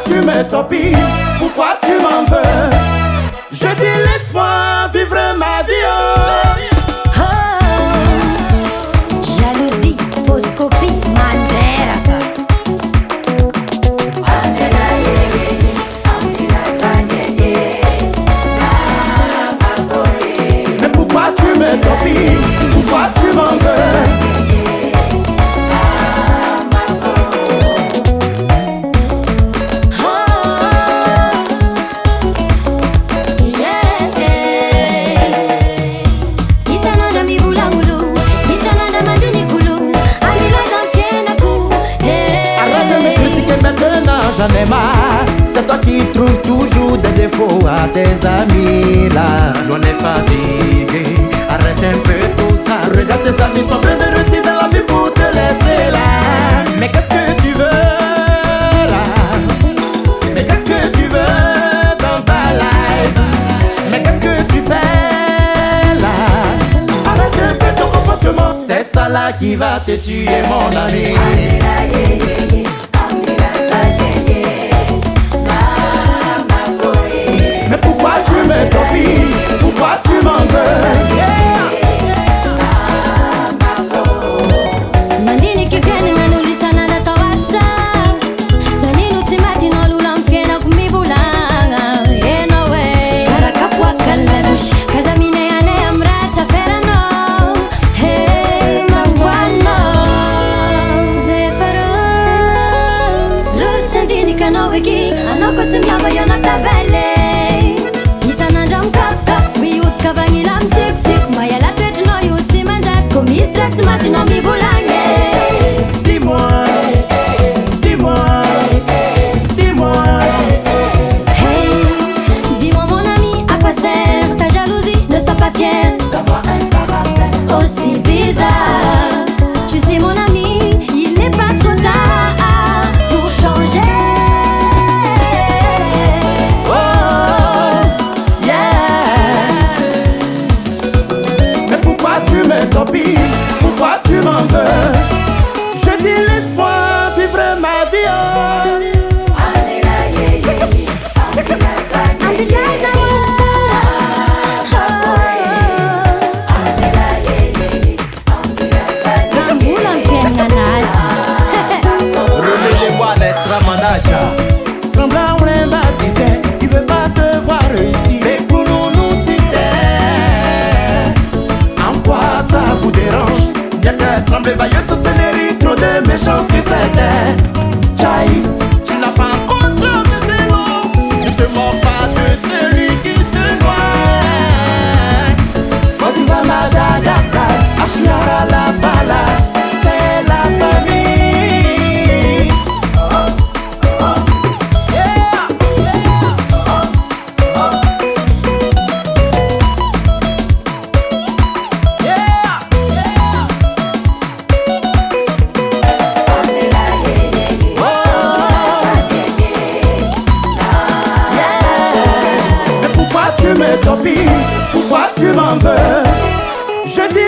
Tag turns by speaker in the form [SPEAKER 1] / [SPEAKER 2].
[SPEAKER 1] tu me torpilles? Pourquoi tu m'en veux? Je dis laisse-moi vivre ma vie.
[SPEAKER 2] Oh, jalousie, fausse copie, Mandela.
[SPEAKER 1] Mais pourquoi tu me torpilles? Pourquoi tu m'en veux? J'en ai marre, c'est toi qui trouves toujours des défauts à tes amis là. L'on est fatigué, arrête un peu tout ça. Regarde tes amis sont pleins de réussite dans la vie pour te laisser là. Mais qu'est-ce que tu veux là? Mais qu'est-ce que tu veux dans ta life? Mais qu'est-ce que tu fais là? Arrête un peu ton comportement. C'est ça là qui va te tuer mon ami. Mais pourquoi tu me torpilles? Pourquoi tu m'en veux?
[SPEAKER 2] Mandini que viene nganulisana na tawasa. Zaninu timati no lulam fiena kumibulanga. Yeah, no way. Barakapwa kaladush. Kazamine ane amrata ferano. Hey, mawano. Zefaro. Rustandini kanoweki. Anoko timyamba yonata vale. Kavangilam tik tik, maya la tête no yuti mandat, comme Israël timati no mi bulange.
[SPEAKER 1] Dis-moi, dis-moi, dis-moi.
[SPEAKER 2] Hey, dis-moi mon ami, à quoi sert ta jalousie? Ne sois pas fier
[SPEAKER 1] d'avoir un caractère
[SPEAKER 2] aussi bizarre. Tu sais mon ami, il n'est pas trop tard pour changer.
[SPEAKER 1] Pourquoi tu m'en veux? Je dis laisse-moi vivre ma vie. Relevez-moi l'extra manager. Semblant on est batité, il veut pas te voir réussir. Mais pour nous, nous dit-elle, en quoi ça vous dérange? Y'a qu'à sembler vailleux, ça c'est mérite trop de méchants sur cette terre. Tchaï, tu n'as pas encore mais c'est long. Ne te mords pas de celui qui se noie. Quand tu vas à Madagascar, à Chiara la Fala, c'est la famille. Yeah. Pourquoi tu me torpilles? Pourquoi tu m'en veux? Je dis